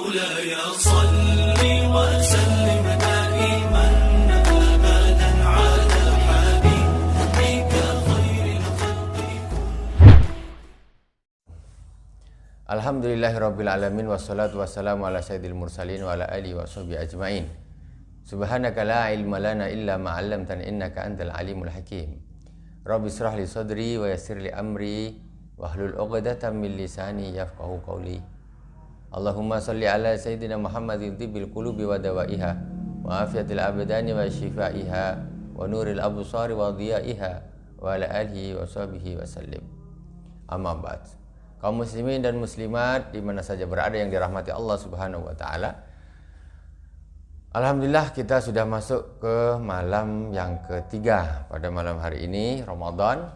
مولاي صل وسلم دائما أبدا على حبيبك خير الخلق. Alhamdulillahirabbil alamin wassalatu wassalamu ala sayyidil mursalin wa ala alihi washabihi ajmain. Subhanaka la ilma lana illa ma 'allamtana innaka antal alimul hakim. Rabbi israh li sadri wa yassir li amri wahlul 'uqdatam min lisani yafqahu qawli. Allahumma shalli ala sayyidina Muhammadin tibbil qulubi wa dawaiha wa afiyatil abdani wa shifaiha wa nuril absari wa dhiyaiha wa ala alihi wa sahbihi wa sallim. Amma ba'd. Kaum muslimin dan muslimat di mana saja berada yang dirahmati Allah Subhanahu wa taala. Alhamdulillah kita sudah masuk ke malam yang ketiga pada malam hari ini, Ramadan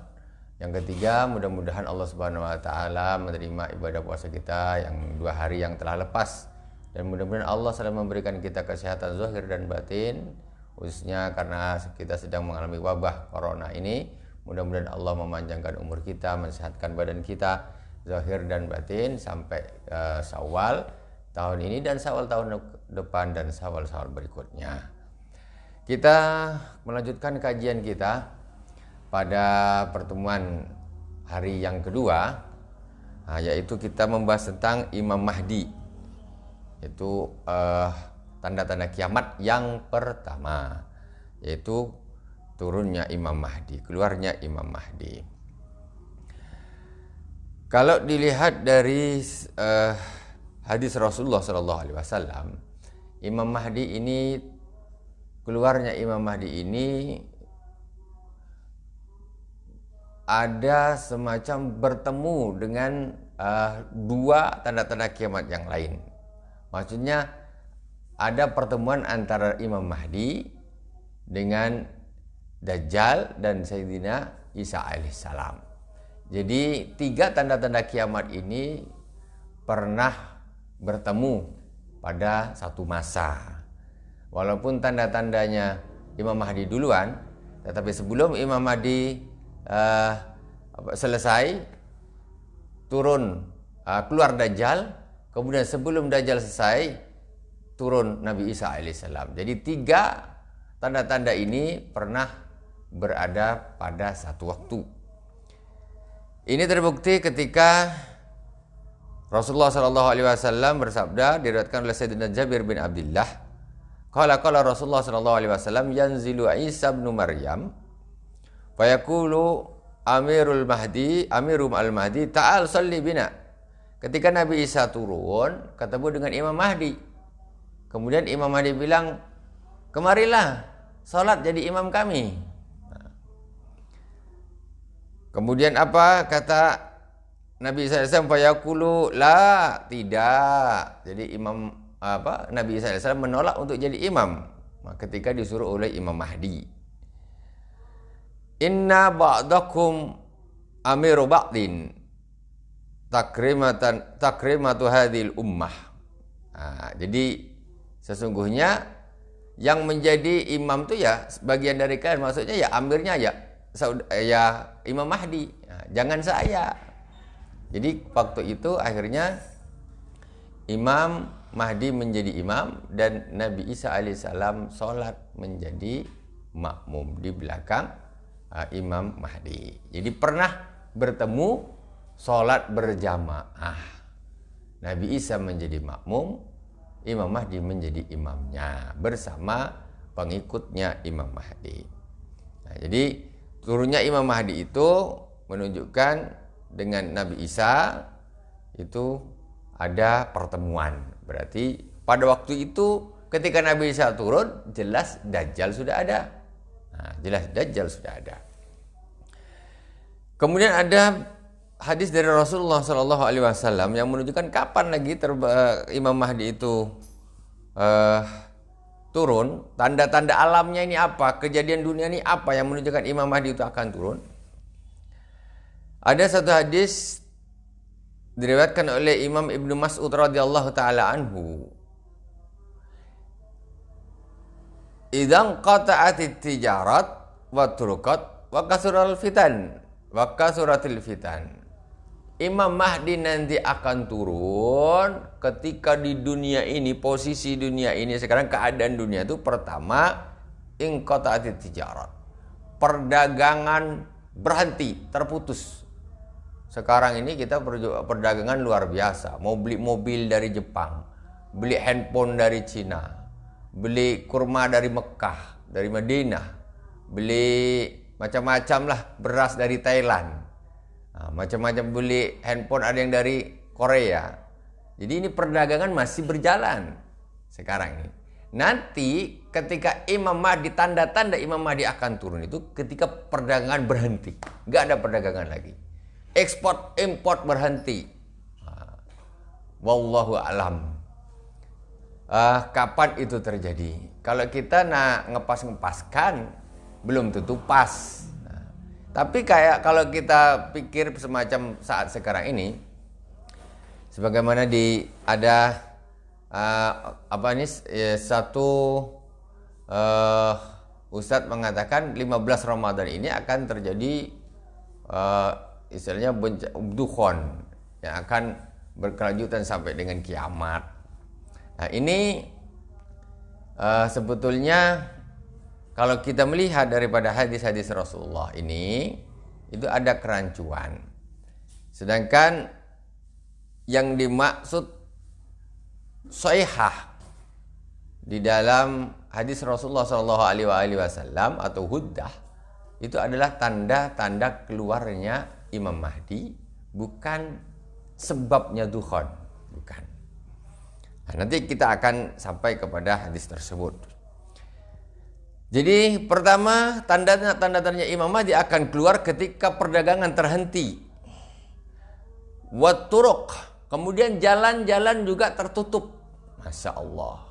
yang ketiga. Mudah-mudahan Allah Subhanahu wa taala menerima ibadah puasa kita yang 2 hari yang telah lepas, dan mudah-mudahan Allah selalu memberikan kita kesehatan zahir dan batin, khususnya karena kita sedang mengalami wabah corona ini. Mudah-mudahan Allah memanjangkan umur kita, mensehatkan badan kita zahir dan batin sampai Syawal tahun ini dan Syawal tahun depan dan Syawal berikutnya. Kita melanjutkan kajian kita pada pertemuan hari yang kedua, yaitu kita membahas tentang Imam Mahdi. Itu tanda-tanda kiamat yang pertama, yaitu turunnya Imam Mahdi, keluarnya Imam Mahdi. Kalau dilihat dari hadis Rasulullah SAW, Imam Mahdi ini, keluarnya Imam Mahdi ini ada semacam bertemu dengan 2 tanda-tanda kiamat yang lain. Maksudnya ada pertemuan antara Imam Mahdi dengan Dajjal dan Sayyidina Isa alaihissalam. Jadi 3 tanda-tanda kiamat ini pernah bertemu pada satu masa. Walaupun tanda-tandanya Imam Mahdi duluan, tetapi sebelum Imam Mahdi selesai turun keluar Dajjal, kemudian sebelum Dajjal selesai turun Nabi Isa alaihissalam. Jadi 3 tanda-tanda ini pernah berada pada satu waktu. Ini terbukti ketika Rasulullah SAW bersabda, diriwayatkan oleh Sayyidina Jabir bin Abdullah, qala Rasulullah SAW, yanzilu Isa bin Maryam fayaqulu Amirul Mahdi ta'al salli bina. Ketika Nabi Isa turun ketemu dengan Imam Mahdi, kemudian Imam Mahdi bilang, kemarilah salat jadi imam kami. Kemudian apa kata Nabi SAW? Fayaqulu la, tidak. Jadi Nabi SAW menolak untuk jadi imam ketika disuruh oleh Imam Mahdi. Inna ba'dakum amiru ba'din takrimatu hadhil ummah. Jadi sesungguhnya yang menjadi imam itu ya sebagian dari kalian, maksudnya ya amirnya ya Imam Mahdi, jangan saya. Jadi waktu itu akhirnya Imam Mahdi menjadi imam dan Nabi Isa alaihissalam sholat menjadi makmum di belakang Imam Mahdi. Jadi pernah bertemu sholat berjamaah. Nabi Isa menjadi makmum, Imam Mahdi menjadi imamnya bersama pengikutnya Imam Mahdi. Jadi turunnya Imam Mahdi itu menunjukkan dengan Nabi Isa itu ada pertemuan. Berarti pada waktu itu ketika Nabi Isa turun, jelas Dajjal sudah ada. Kemudian ada hadis dari Rasulullah SAW yang menunjukkan kapan lagi Imam Mahdi itu turun. Tanda-tanda alamnya ini apa? Kejadian dunia ini apa yang menunjukkan Imam Mahdi itu akan turun? Ada satu hadis diriwayatkan oleh Imam Ibnu Mas'ud radhiyallahu taala anhu. Idzan qata'atit tijarat wa turukat wa kasuratil fitan. Imam Mahdi nanti akan turun ketika di dunia ini, posisi dunia ini sekarang, keadaan dunia itu pertama inqata'atit tijarat. Perdagangan berhenti, terputus. Sekarang ini kita perdagangan luar biasa. Mau beli mobil dari Jepang, beli handphone dari Cina, beli kurma dari Mekah, dari Madinah, beli macam-macam lah, beras dari Thailand. Macam-macam beli handphone, ada yang dari Korea. Jadi ini perdagangan masih berjalan sekarang ini. Nanti ketika Imam Mahdi, tanda-tanda Imam Mahdi akan turun itu ketika perdagangan berhenti. Nggak ada perdagangan lagi. Ekspor import berhenti. Wallahu alam. Kapan itu terjadi? Kalau kita ngepas-ngepaskan belum tentu pas. Tapi kayak kalau kita pikir semacam saat sekarang ini, sebagaimana ada satu Ustadz mengatakan 15 Ramadan ini akan terjadi istilahnya dukhon yang akan berkelanjutan sampai dengan kiamat. Nah ini sebetulnya kalau kita melihat daripada hadis-hadis Rasulullah ini, itu ada kerancuan. Sedangkan yang dimaksud sahihah di dalam hadis Rasulullah SAW atau huddah, itu adalah tanda-tanda keluarnya Imam Mahdi, bukan sebabnya dukhon, bukan. Nah, nanti kita akan sampai kepada hadis tersebut. Jadi pertama tanda-tandanya Imam Mahdi akan keluar ketika perdagangan terhenti. Watturuk, kemudian jalan-jalan juga tertutup. Masya Allah.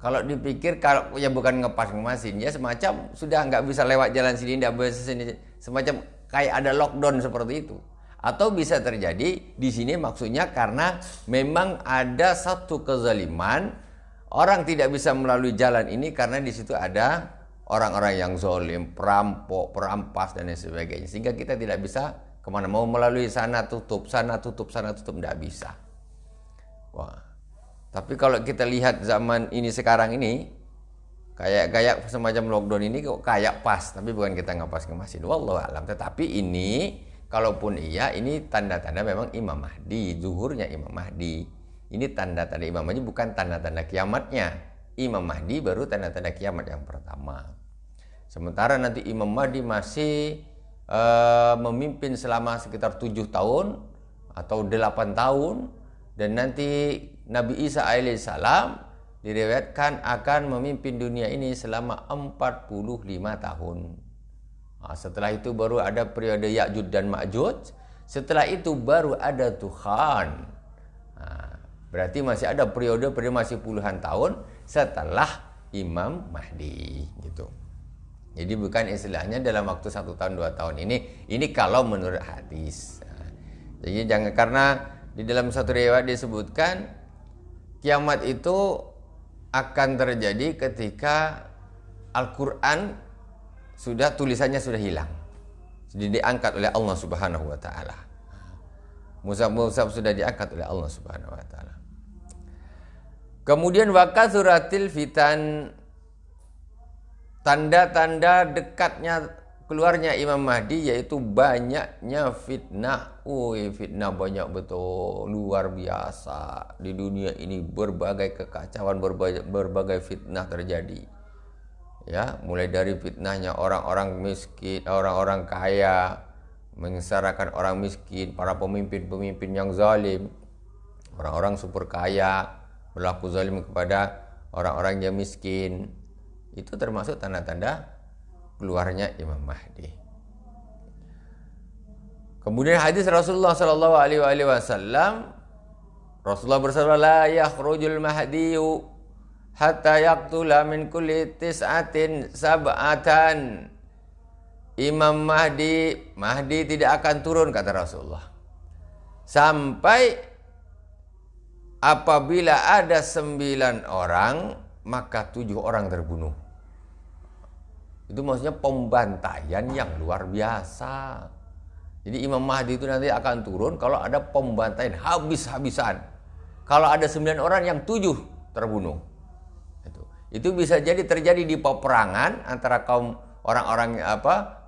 Kalau dipikir, kalau ya bukan ngepas-ngemasin, ya semacam sudah nggak bisa lewat jalan sini, nggak bisa sini, semacam kayak ada lockdown seperti itu. Atau bisa terjadi di sini maksudnya karena memang ada satu kezaliman. Orang tidak bisa melalui jalan ini karena di situ ada orang-orang yang zalim, perampok, perampas dan lain sebagainya. Sehingga kita tidak bisa kemana, mau melalui sana tutup, tidak bisa. Wah. Tapi kalau kita lihat zaman ini sekarang ini, kayak semacam lockdown ini kok kayak pas, tapi bukan kita ngepas-ngemasin. Wallahu a'lam. Tetapi ini, kalaupun iya, ini tanda-tanda memang Imam Mahdi, zuhurnya Imam Mahdi. Ini tanda-tanda Imam Mahdi, bukan tanda-tanda kiamatnya. Imam Mahdi baru tanda-tanda kiamat yang pertama. Sementara nanti Imam Mahdi masih memimpin selama sekitar 7 tahun atau 8 tahun. Dan nanti Nabi Isa alaihissalam diriwayatkan akan memimpin dunia ini selama 45 tahun. Nah, setelah itu baru ada periode Ya'juj dan Ma'juj. Setelah itu baru ada Tuhan. Berarti masih ada periode masih puluhan tahun setelah Imam Mahdi gitu. Jadi bukan istilahnya dalam waktu 1 tahun 2 tahun ini kalau menurut hadis. Jadi jangan, karena di dalam satu riwayat disebutkan kiamat itu akan terjadi ketika Al-Quran tulisannya sudah hilang. Jadi diangkat oleh Allah Subhanahu wa taala. Mushaf sudah diangkat oleh Allah Subhanahu wa taala. Kemudian wakatsuratil fitan, tanda-tanda dekatnya keluarnya Imam Mahdi yaitu banyaknya fitnah. Fitnah banyak betul, luar biasa. Di dunia ini berbagai kekacauan, berbagai fitnah terjadi. Ya, mulai dari fitnahnya orang-orang miskin, orang-orang kaya menyengsarakan orang miskin, para pemimpin-pemimpin yang zalim, orang-orang super kaya berlaku zalim kepada orang-orang yang miskin. Itu termasuk tanda-tanda keluarnya Imam Mahdi. Kemudian hadis Rasulullah sallallahu alaihi wasallam, Rasulullah bersabda, la yakhrujul mahdiyu hatta yaqtula min kulli tis'atin sab'atan. Imam Mahdi tidak akan turun, kata Rasulullah, sampai apabila ada 9 orang, maka 7 orang terbunuh. Itu maksudnya pembantaian yang luar biasa. Jadi Imam Mahdi itu nanti akan turun kalau ada pembantaian habis-habisan. Kalau ada 9 orang yang 7 terbunuh. Itu bisa jadi terjadi di peperangan antara kaum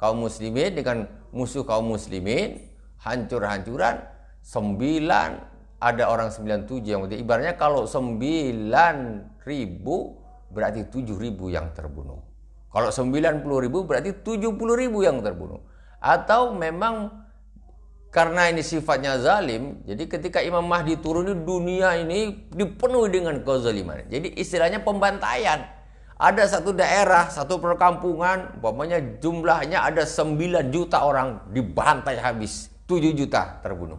kaum muslimin dengan musuh kaum muslimin, hancur-hancuran. 9 ada orang 97 yang mati. Ibaratnya kalau 9.000 berarti 7.000 yang terbunuh. Kalau 90.000 berarti 70.000 yang terbunuh. Atau memang karena ini sifatnya zalim, jadi ketika Imam Mahdi turun di dunia ini dipenuhi dengan kezaliman. Jadi istilahnya pembantaian. Ada satu daerah, satu perkampungan, umpamanya jumlahnya ada 9 juta orang dibantai habis, 7 juta terbunuh.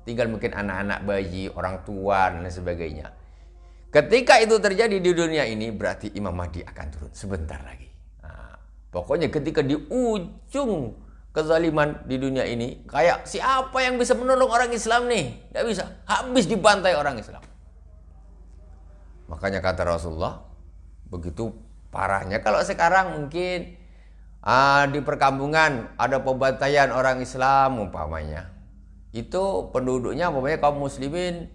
Tinggal mungkin anak-anak, bayi, orang tua dan sebagainya. Ketika itu terjadi di dunia ini, berarti Imam Mahdi akan turun sebentar lagi. Nah, pokoknya ketika di ujung kezaliman di dunia ini, kayak siapa yang bisa menolong orang Islam nih? Tidak bisa, habis dibantai orang Islam. Makanya kata Rasulullah, begitu parahnya. Kalau sekarang mungkin di perkampungan ada pembantaian orang Islam umpamanya, itu penduduknya umpamanya kaum muslimin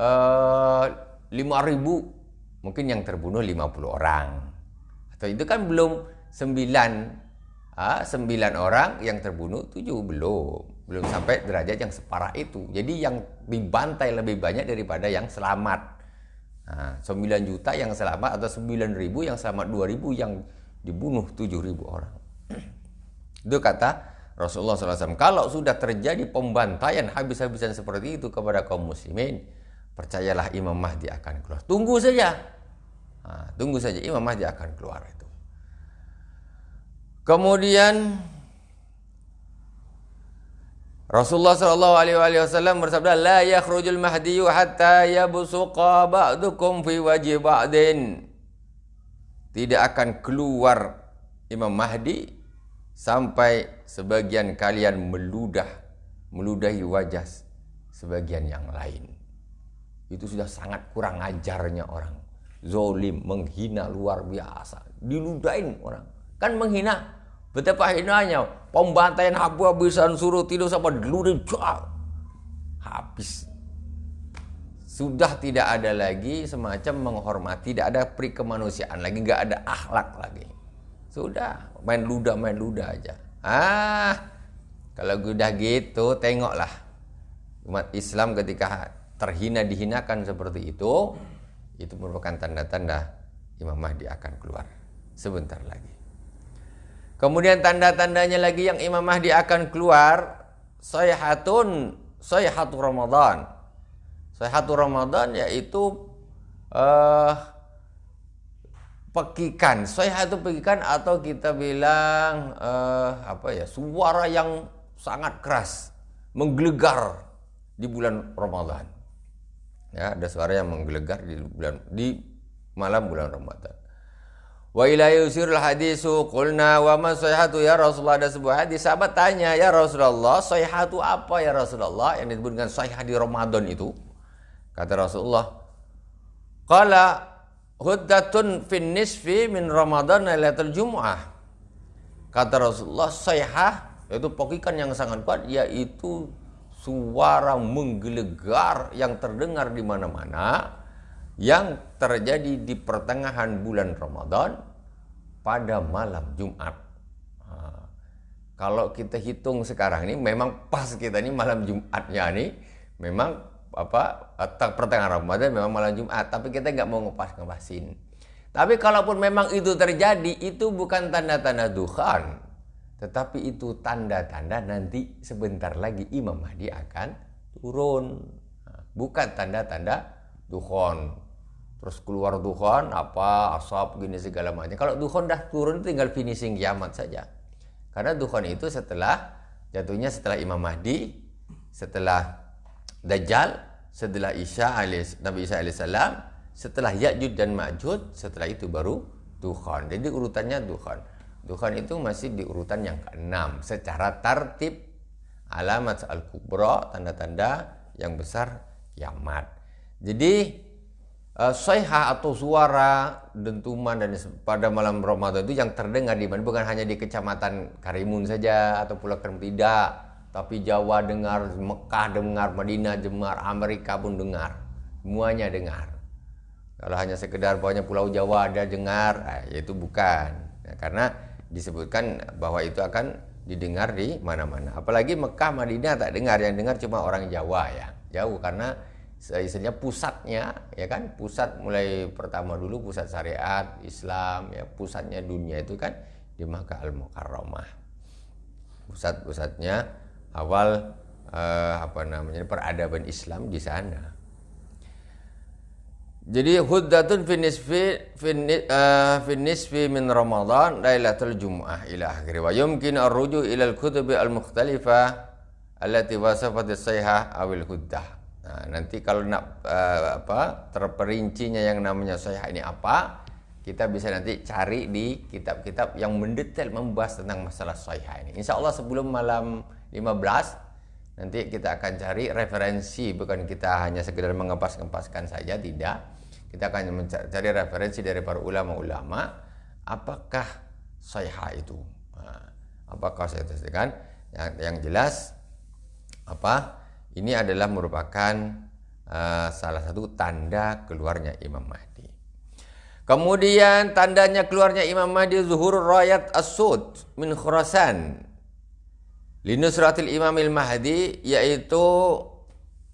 5.000, mungkin yang terbunuh 50 orang. Atau itu kan belum 9 orang yang terbunuh, 7 belum sampai derajat yang separah itu. Jadi yang dibantai lebih banyak daripada yang selamat. 9 juta yang selamat atau 9.000 yang selamat, 2.000 yang dibunuh 7.000 orang. Itu kata Rasulullah SAW. Kalau sudah terjadi pembantaian habis-habisan seperti itu kepada kaum muslimin, percayalah Imam Mahdi akan keluar. Tunggu saja Imam Mahdi akan keluar itu. Kemudian Rasulullah SAW bersabda, la yakhrujul mahdiyu hatta yabsuqa ba'dukum fi wajhi ba'din. Tidak akan keluar Imam Mahdi sampai sebagian kalian meludahi wajah sebagian yang lain. Itu sudah sangat kurang ajarnya orang. Zolim, menghina luar biasa. Diludahin orang. Kan menghina. Betapa hinanya. Pembantaian habis-habisan, suruh tidur sama diludahin. Habis. Sudah tidak ada lagi semacam menghormati. Tidak ada pri kemanusiaan lagi. Nggak ada akhlak lagi. Sudah. Main ludah aja. Kalau udah gitu, tengoklah. Umat Islam ketika terhina, dihinakan seperti itu merupakan tanda-tanda Imam Mahdi akan keluar sebentar lagi. Kemudian tanda-tandanya lagi yang Imam Mahdi akan keluar, sayhatu Ramadan. Sayhatu Ramadan yaitu pekikan. Sayhatu pekikan atau kita bilang suara yang sangat keras, menggelegar di bulan Ramadan. Ya, ada suara yang menggelegar di malam bulan Ramadan. Wa ila yusirul hadisu qulna wa ma sayhatu ya Rasulullah. Ada sebuah hadis sahabat tanya, ya Rasulullah, sayhatu apa ya Rasulullah yang disebut dengan sayhah di Ramadan itu? Kata Rasulullah, qala huddatun fin nisfi min Ramadan lailatul Jumu'ah. Kata Rasulullah, sayhah yaitu pokikan yang sangat kuat, yaitu suara menggelegar yang terdengar di mana-mana yang terjadi di pertengahan bulan Ramadan pada malam Jumat. Kalau kita hitung sekarang ini memang pas kita ini malam Jumatnya nih memang pertengahan Ramadan memang malam Jumat, tapi kita nggak mau ngepas-ngepasin. Tapi kalaupun memang itu terjadi, itu bukan tanda-tanda dukhan, tetapi itu tanda-tanda nanti sebentar lagi Imam Mahdi akan turun. Bukan tanda-tanda dukhan. Terus keluar dukhan, asap gini segala macam. Kalau dukhan dah turun tinggal finishing kiamat saja. Karena dukhan itu jatuhnya setelah Imam Mahdi, setelah Dajjal, setelah Nabi Isa alaihissalam, setelah Ya'juj dan Ma'juj, setelah itu baru dukhan. Jadi urutannya dukhan. Dukhan itu masih di urutan yang ke-6 secara tartib alamat al-kubra, tanda-tanda yang besar kiamat. Jadi sayhah atau suara dentuman dan pada malam Ramadan itu yang terdengar di mana, bukan hanya di kecamatan Karimun saja atau Pulau Karimun, tidak. tapi Jawa dengar, Mekah dengar, Madinah dengar, Amerika pun dengar. Semuanya dengar. Kalau hanya sekedar pokoknya Pulau Jawa ada dengar, itu bukan. Ya, karena disebutkan bahwa itu akan didengar di mana-mana. Apalagi Mekah, Madinah tak dengar, yang dengar cuma orang Jawa ya. Jauh karena istilahnya pusatnya, ya kan, pusat mulai pertama dulu pusat syariat Islam, ya pusatnya dunia itu kan di Makkah Al-Mukarramah. Pusatnya awal peradaban Islam di sana. Jadi huddatun fi nisfi min Ramadan lailatul Jumu'ah ila akhir wa yumkin ar-ruju' ila al-kutub al-mukhtalifah allati wasafat as-sayhah awil huddah. Nah, nanti kalau nak terperincinya yang namanya sayhah ini apa, kita bisa nanti cari di kitab-kitab yang mendetail membahas tentang masalah sayhah ini. Insyaallah sebelum malam 15 nanti kita akan cari referensi, bukan kita hanya sekedar mengepas-ngepaskan saja, tidak. Kita akan mencari referensi dari para ulama-ulama, apakah sayhah itu? Apakah sayhah itu kan? Yang jelas ini adalah merupakan salah satu tanda keluarnya Imam Mahdi. Kemudian tandanya keluarnya Imam Mahdi zuhur rayat as-sud min Khurasan linusratil Imamil Mahdi, yaitu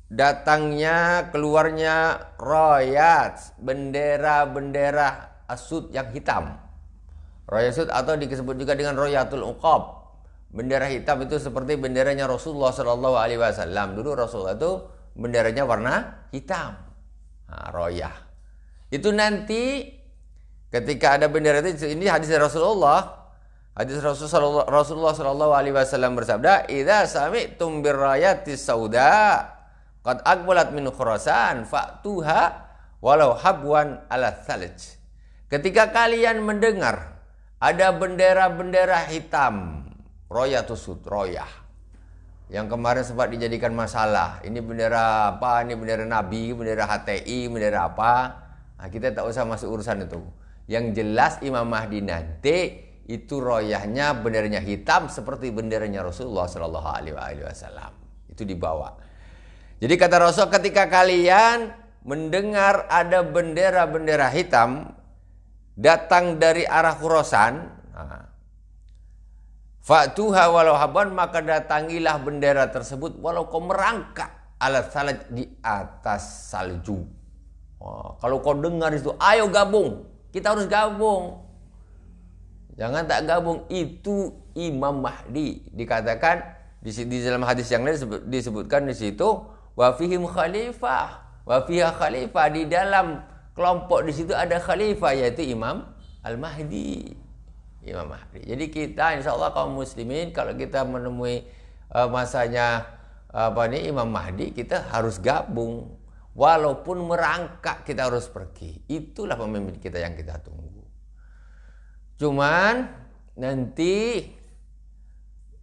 datangnya keluarnya rayat, bendera-bendera asud yang hitam. Rayat asud atau disebut juga dengan rayatul uqab. Bendera hitam itu seperti benderanya Rasulullah sallallahu alaihi wasallam. Dulu Rasulullah itu benderanya warna hitam. Rayah. Itu nanti ketika ada bendera itu, ini hadis Rasulullah. Hadis Rasulullah sallallahu alaihi wasallam bersabda, "Idza sami'tum birrayatis sauda qad aqbalat min Khurasan fa'tuha walau habwan ala thalj." Ketika kalian mendengar ada bendera-bendera hitam, rayatus sud, rayah, yang kemarin sempat dijadikan masalah, ini bendera apa, ini bendera Nabi, bendera HTI, bendera apa, nah, kita tak usah masuk urusan itu. Yang jelas Imam Mahdi nanti itu royahnya, benderanya hitam seperti benderanya Rasulullah Shallallahu Alaihi Wasallam. Itu dibawa. Jadi kata Rasul, ketika kalian mendengar ada bendera-bendera hitam datang dari arah Khurasan, fa'tuha walau haban, maka datangilah bendera tersebut walau kau merangkak alat salaj, di atas salju. Kalau kau dengar itu, ayo gabung, kita harus gabung. Jangan tak gabung, itu Imam Mahdi. Dikatakan di dalam hadis yang lain disebutkan di situ, wa fihim khalifah, wa fiha khalifah, di dalam kelompok di situ ada khalifah, yaitu Imam Al-Mahdi. Imam Mahdi. Jadi kita insyaallah kaum muslimin, kalau kita menemui masanya Imam Mahdi, kita harus gabung. Walaupun merangkak kita harus pergi. Itulah pemimpin kita yang kita tunggu. Cuman nanti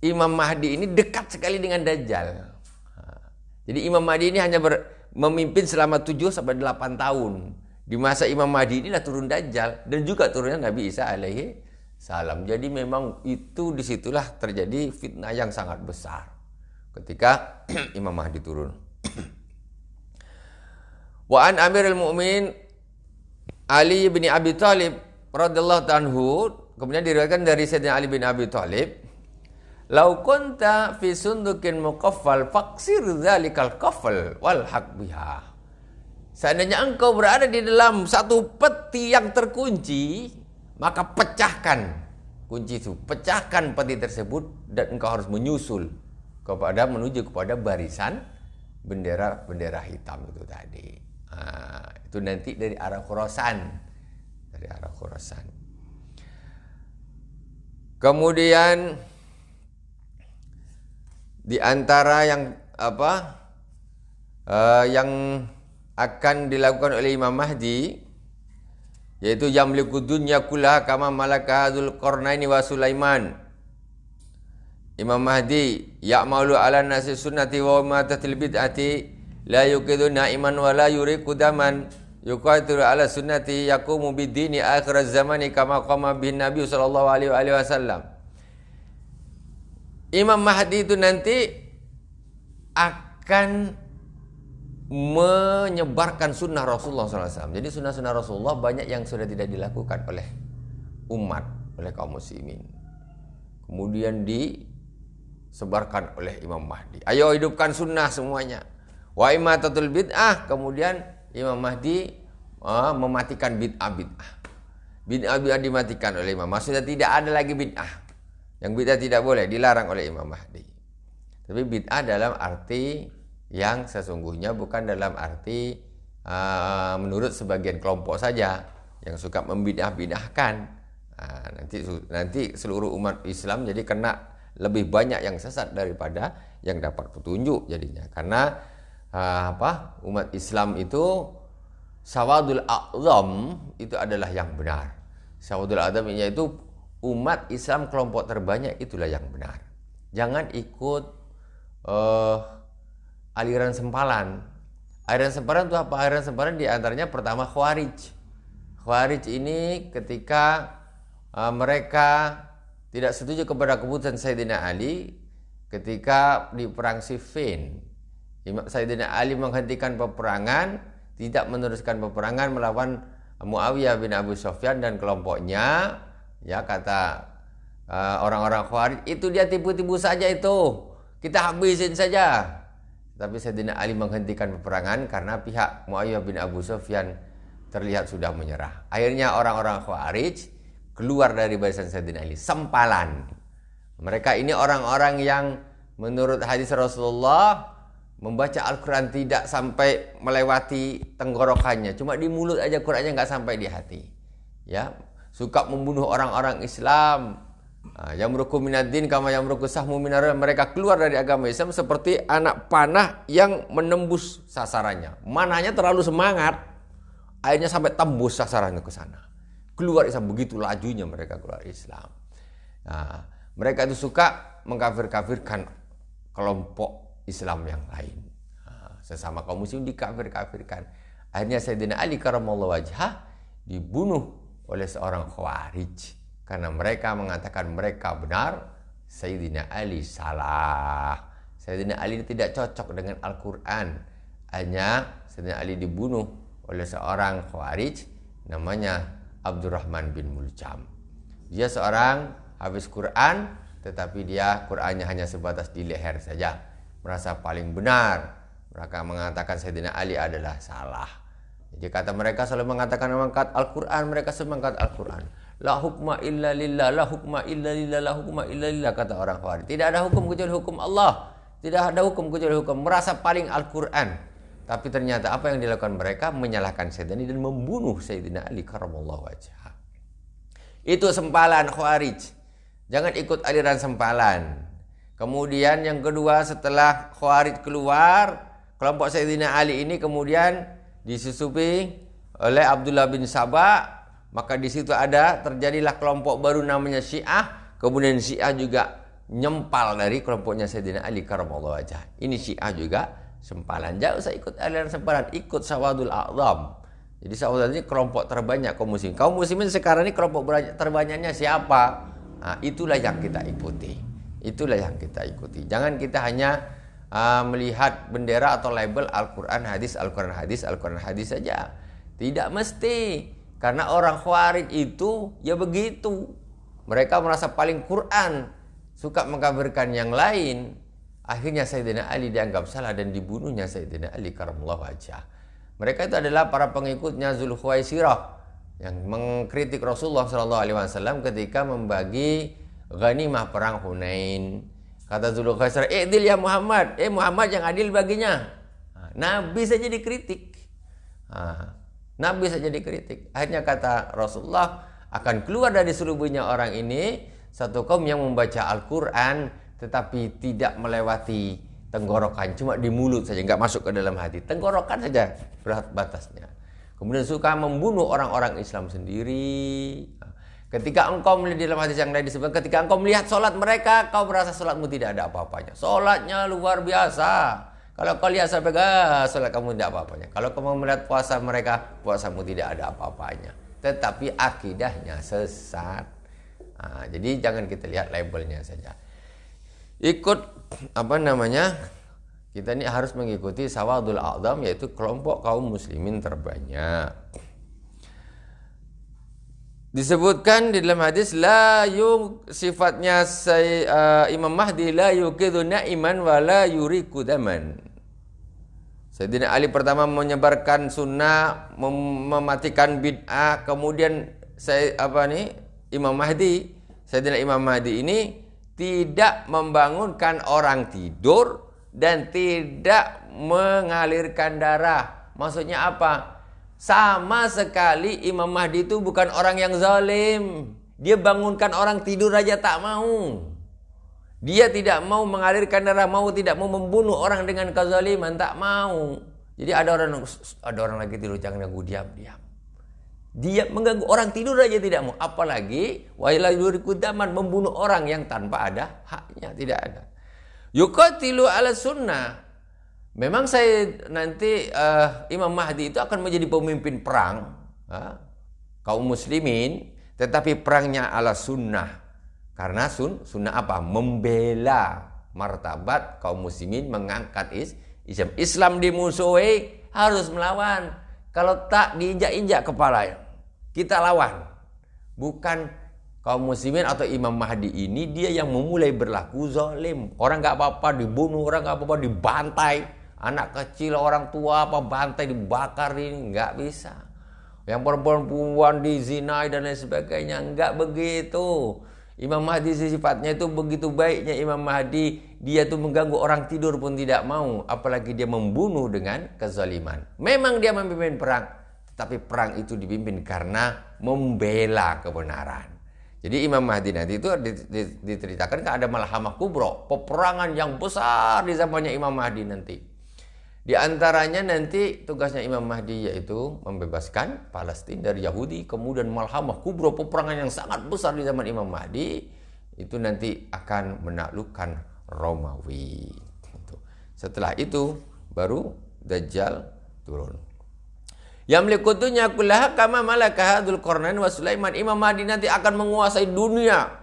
Imam Mahdi ini dekat sekali dengan Dajjal. Jadi Imam Mahdi ini hanya memimpin selama 7-8 tahun. Di masa Imam Mahdi inilah turun Dajjal, dan juga turunnya Nabi Isa alaihi salam. Jadi memang itu disitulah terjadi fitnah yang sangat besar ketika Imam Mahdi turun. Wa an Amirul Mukminin Ali bin Abi Thalib radhiyallahu anhu, kemudian diriwayatkan dari Sayyidina Ali bin Abi Thalib, "Lau kunta fi sundukin muqaffal faqsir dzalikal qaffal wal haq biha." Seandainya engkau berada di dalam satu peti yang terkunci, maka pecahkan kunci itu, pecahkan peti tersebut, dan engkau harus menyusul menuju kepada barisan bendera-bendera hitam itu tadi. Itu nanti dari arah Khurasan, Kemudian di antara yang yang akan dilakukan oleh Imam Mahdi, yaitu yamliku dunya kullaha kama malaka Dzul Qarnaini wa Sulaiman. Imam Mahdi ya'malu ala nasi sunnati wa matatil bid'ati la yuqidu na'iman wa la yuriku daman yuqatilu ala sunnati yaqumu bid-dini akhir zamani kama qama bin Nabi sallallahu alaihi wasallam. Imam Mahdi itu nanti akan menyebarkan sunnah Rasulullah SAW. Jadi sunnah-sunnah Rasulullah banyak yang sudah tidak dilakukan oleh umat, oleh kaum muslimin. Kemudian disebarkan oleh Imam Mahdi. Ayo hidupkan sunnah semuanya. Wa imatatul bid'ah. Kemudian Imam Mahdi mematikan bid'ah-bid'ah. Bid'ah-bid'ah dimatikan oleh Imam. Maksudnya tidak ada lagi bid'ah. Yang bid'ah tidak boleh, dilarang oleh Imam Mahdi. Tapi bid'ah dalam arti yang sesungguhnya, bukan dalam arti menurut sebagian kelompok saja yang suka membidah-bidahkan. Nanti seluruh umat Islam jadi kena lebih banyak yang sesat daripada yang dapat petunjuk jadinya. Karena umat Islam itu sawadul a'zam itu adalah yang benar. Sawadul a'zam yaitu umat Islam kelompok terbanyak, itulah yang benar. Jangan ikut aliran sempalan. Aliran sempalan itu apa? Aliran sempalan diantaranya pertama Khawarij. Khawarij ini ketika mereka tidak setuju kepada keputusan Sayyidina Ali ketika di perang Siffin. Sayyidina Ali menghentikan peperangan, tidak meneruskan peperangan melawan Muawiyah bin Abu Sufyan dan kelompoknya. Ya, kata orang-orang Khawarij, itu dia tipu-tipu saja itu. Kita habisin saja. Tapi Sayyidina Ali menghentikan peperangan karena pihak Muawiyah bin Abu Sufyan terlihat sudah menyerah. Akhirnya orang-orang Khawarij keluar dari barisan Sayyidina Ali, sempalan. Mereka ini orang-orang yang menurut hadis Rasulullah membaca Al-Quran tidak sampai melewati tenggorokannya, cuma di mulut aja, Qurannya nggak sampai di hati. Ya, suka membunuh orang-orang Islam. Yamruku minaddin kama yamruku sahmu minar. Mereka keluar dari agama Islam seperti anak panah yang menembus sasarannya. Manahnya terlalu semangat, akhirnya sampai tembus sasarannya ke sana. Keluar Islam, begitu lajunya mereka keluar Islam. Nah, mereka itu suka mengkafir-kafirkan kelompok Islam yang lain. Sesama kaum muslim dikafir-kafirkan. Akhirnya Sayyidina Ali karramallahu wajhah dibunuh oleh seorang Khawarij karena mereka mengatakan mereka benar, Sayyidina Ali salah. Sayyidina Ali tidak cocok dengan Al-Quran. Akhirnya Sayyidina Ali dibunuh oleh seorang Khawarij namanya Abdurrahman bin Muljam. Dia seorang hafiz Quran, tetapi dia Qurannya hanya sebatas di leher saja, merasa paling benar. Mereka mengatakan Sayyidina Ali adalah salah. Jadi kata mereka selalu mengatakan mengangkat Al-Quran, mereka selalu mengangkat Al-Quran. La hukma illa lillah, la hukma illa lillah, la hukma illa lillah, kata orang Khawarij. Tidak ada hukum kecuali hukum Allah. Tidak ada hukum kecuali hukum. Merasa paling Al-Quran. Tapi ternyata apa yang dilakukan mereka? Menyalahkan Sayyidina Ali dan membunuh Sayyidina Ali karramallahu wajhah. Itu sempalan Khawarij. Jangan ikut aliran sempalan. Kemudian yang kedua, setelah Khawarij keluar, kelompok Sayyidina Ali ini kemudian disusupi oleh Abdullah bin Sabah. Maka di situ terjadilah kelompok baru namanya Syiah. Kemudian Syiah juga nyempal dari kelompoknya Sayyidina Ali karramallahu wajhah. Ini Syiah juga sempalan. Jangan usah ikut aliran sempalan, ikut Sawadul A'zam. Jadi Sawadul ini kelompok terbanyak kaum muslimin. Kaum muslimin sekarang ini kelompok terbanyaknya siapa? Nah, itulah yang kita ikuti. Itulah yang kita ikuti. Jangan kita hanya melihat bendera atau label Al-Quran hadis, Al-Quran hadis, Al-Quran hadis saja. Tidak mesti. Karena orang Khawarij itu ya begitu. Mereka merasa paling Quran, suka mengkafirkan yang lain. Akhirnya Sayyidina Ali dianggap salah dan dibunuhnya Sayyidina Ali karramallahu wajhah. Mereka itu adalah para pengikutnya Zulkhuwaisirah yang mengkritik Rasulullah SAW ketika membagi ghanimah perang Hunain. Kata Zulkhuwaisirah, "I'dil ya Muhammad." Muhammad yang adil baginya. Nabi saja dikritik. Nabi saja dikritik. Akhirnya kata Rasulullah, akan keluar dari sulubnya orang ini satu kaum yang membaca Al-Quran tetapi tidak melewati tenggorokan, cuma di mulut saja, nggak masuk ke dalam hati. Tenggorokan saja berat batasnya. Kemudian suka membunuh orang-orang Islam sendiri. Ketika engkau melihat dalam hadis yang lain disebutkan, ketika engkau melihat solat mereka, kau merasa solatmu tidak ada apa-apanya. Solatnya luar biasa. Kalau kau lihat sampai solat kamu tidak apa-apanya. Kalau kamu melihat puasa mereka, puasamu tidak ada apa-apanya. Tetapi akidahnya sesat. Jadi jangan kita lihat labelnya saja. Ikut Kita ini harus mengikuti sawadul a'zam, yaitu kelompok kaum muslimin terbanyak. Disebutkan di dalam hadis sifatnya Imam Mahdi la yuqidhu na'iman wa la yuriku daman. Sayyidina Ali pertama menyebarkan sunnah, mematikan bid'ah, kemudian Sayyidina Imam Mahdi ini tidak membangunkan orang tidur dan tidak mengalirkan darah. Maksudnya apa? Sama sekali Imam Mahdi itu bukan orang yang zalim. Dia bangunkan orang tidur aja tak mau. Dia tidak mau mengalirkan darah, tidak mau membunuh orang dengan kezaliman, tak mau. Jadi ada orang lagi tidur, jangan ganggu, diam. Dia mengganggu orang tidur aja tidak mau, apalagi wailayurikudaman, membunuh orang yang tanpa ada haknya, tidak ada. Yuqatilu ala sunnah. Memang Imam Mahdi itu akan menjadi pemimpin perang kaum muslimin, tetapi perangnya ala sunnah. Karena sunnah apa? Membela martabat kaum muslimin, mengangkat Islam. Islam dimusuhi, harus melawan. Kalau tak diinjak-injak kepala, kita lawan. Bukan kaum muslimin atau Imam Mahdi ini dia yang memulai berlaku zalim. Orang gak apa-apa dibunuh, orang gak apa-apa dibantai. Anak kecil, orang tua bantai, dibakar, ini nggak bisa. Yang perempuan dizinai dan lain sebagainya, nggak begitu. Imam Mahdi sifatnya itu begitu baiknya. Imam Mahdi dia tuh mengganggu orang tidur pun tidak mau, apalagi dia membunuh dengan kezaliman. Memang dia memimpin perang, tetapi perang itu dipimpin karena membela kebenaran. Jadi Imam Mahdi nanti itu diceritakan kan ada Malhamah Kubro, peperangan yang besar di zamannya Imam Mahdi nanti. Di antaranya nanti tugasnya Imam Mahdi yaitu membebaskan Palestina dari Yahudi. Kemudian Malhamah Kubro, peperangan yang sangat besar di zaman Imam Mahdi, itu nanti akan menaklukkan Romawi. Setelah itu baru Dajjal turun. Yamliku dunya kullaha kama malaka Dzulqarnain wa Sulaiman. Imam Mahdi nanti akan menguasai dunia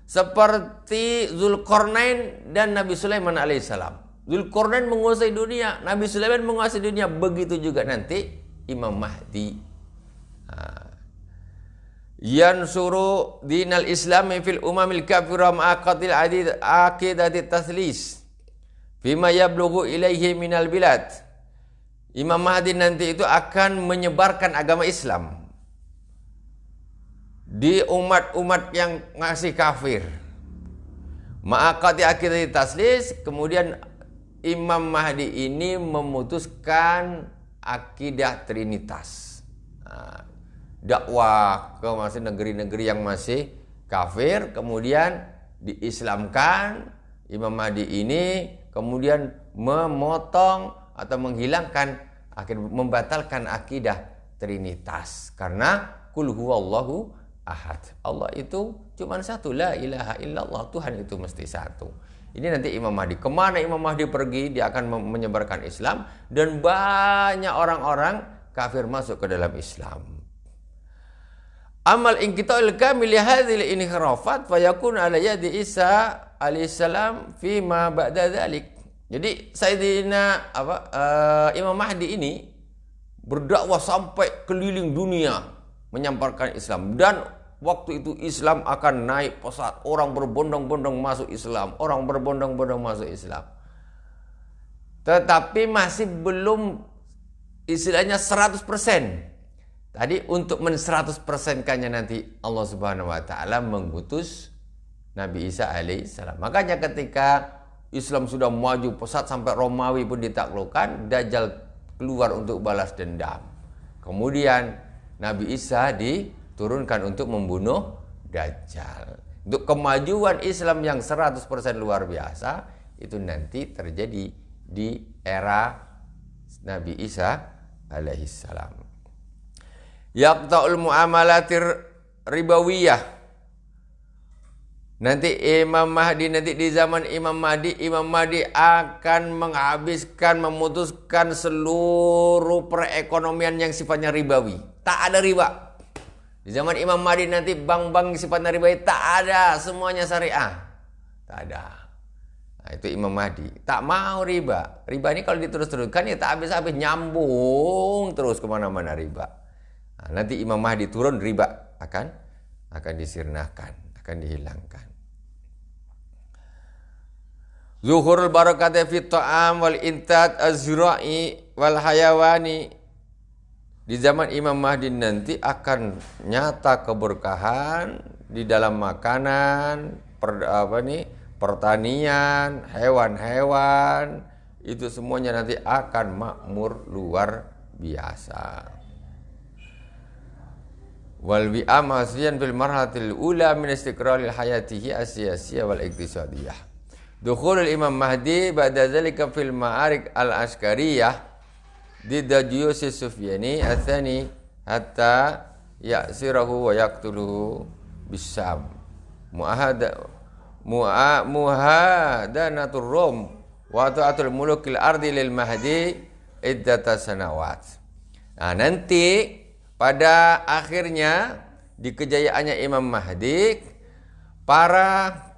seperti Dzulqarnain dan Nabi Sulaiman alaihissalam. Dzulqarnain menguasai dunia, Nabi Sulaiman menguasai dunia, begitu juga nanti Imam Mahdi. Yansuru dinal Islami fil umamil kafirah ma'aqatil aqidati taslis fima yablughu ilaihi minal bilad. Imam Mahdi nanti itu akan menyebarkan agama Islam di umat-umat yang masih kafir. Ma'aqati aqidati taslis, kemudian Imam Mahdi ini memutuskan akidah Trinitas. Dakwah ke negeri-negeri yang masih kafir, kemudian diislamkan. Imam Mahdi ini kemudian memotong atau menghilangkan, membatalkan akidah Trinitas. Karena kul huwallahu ahad. Allah itu cuma satu, la ilaha illallah, Tuhan itu mesti satu. Ini nanti Imam Mahdi. Kemana Imam Mahdi pergi, dia akan menyebarkan Islam. Dan banyak orang-orang kafir masuk ke dalam Islam. Amal inqita'il kamil hadhil inhirafat fayakun ala yadi Isa alaihissalam fima ba'da dzalik. Jadi Sayyidina Imam Mahdi ini berdakwah sampai keliling dunia menyampaikan Islam. Dan waktu itu Islam akan naik pesat. Orang berbondong-bondong masuk Islam. Orang berbondong-bondong masuk Islam. Tetapi masih belum istilahnya 100%. Tadi untuk 100%-kannya nanti Allah Subhanahu wa taala mengutus Nabi Isa alaihissalam. Makanya ketika Islam sudah maju pesat sampai Romawi pun ditaklukkan, Dajjal keluar untuk balas dendam. Kemudian Nabi Isa turunkan untuk membunuh Dajjal. Untuk kemajuan Islam yang 100% luar biasa, itu nanti terjadi di era Nabi Isa alaihissalam. Yaqta'ul muamalatir ribawiyah. Nanti Imam Mahdi, nanti di zaman Imam Mahdi akan menghabiskan, memutuskan seluruh perekonomian yang sifatnya ribawi. Tak ada riba. Di zaman Imam Mahdi nanti bank-bank sifatnya ribawi tak ada, semuanya syariah. Tak ada. Nah, itu Imam Mahdi. Tak mau riba. Riba ini kalau diterus-teruskan ya tak habis-habis, nyambung terus kemana-mana riba. Nah, nanti Imam Mahdi turun, riba akan disirnakan, akan dihilangkan. Zuhurul barakati fit ta'am wal intat az-zura'i wal hayawani. Di zaman Imam Mahdi nanti akan nyata keberkahan di dalam makanan, pertanian, hewan-hewan, itu semuanya nanti akan makmur luar biasa. Wal bi'am hasiyan fil marhalatil ula min istiqraril hayatihi as-siyasiyah wal iqtisadiyah. Dukhulul Imam Mahdi ba'da zalika fil ma'arik al-askariyah didda juyusi Sufyani athani hatta ya'sirahu wa yaqtuluhu bisam. Muhadanatul Rum wa ta'atul mulukil ardi lil Mahdi iddata sanawat. Nah, nanti pada akhirnya di kejayaannya Imam Mahdi, para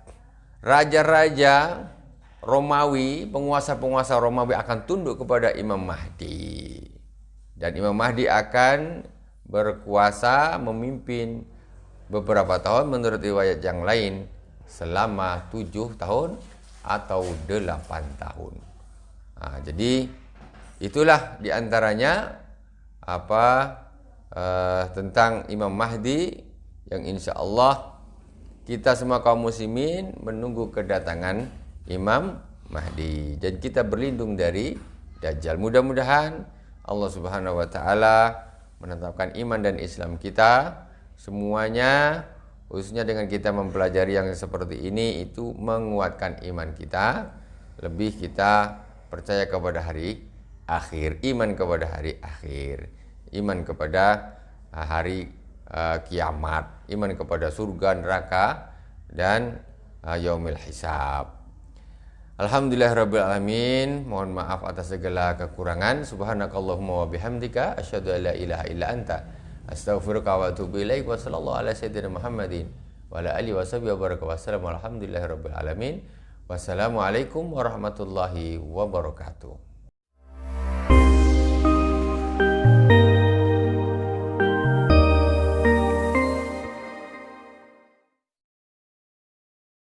raja-raja Romawi, penguasa-penguasa Romawi akan tunduk kepada Imam Mahdi. Dan Imam Mahdi akan berkuasa memimpin beberapa tahun, menurut riwayat yang lain selama 7 tahun atau 8 tahun. Nah, jadi itulah diantaranya tentang Imam Mahdi yang insya Allah kita semua kaum muslimin menunggu kedatangan Imam Mahdi dan kita berlindung dari Dajjal. Mudah-mudahan Allah Subhanahu wa taala menetapkan iman dan Islam kita semuanya, khususnya dengan kita mempelajari yang seperti ini, itu menguatkan iman kita, lebih kita percaya kepada hari akhir, iman kepada hari akhir, iman kepada hari kiamat, iman kepada surga, neraka, dan yaumil hisab. Alhamdulillahirabbil alamin. Mohon maaf atas segala kekurangan. Subhanakallahumma wa bihamdika asyhadu an la ilaha illa anta astaghfiruka wa atubu ilaik. Wa sallallahu ala sayyidina Muhammadin wa ala alihi washabihi wa baraka wasallam. Alhamdulillahirabbil alamin. Wassalamualaikum warahmatullahi wabarakatuh.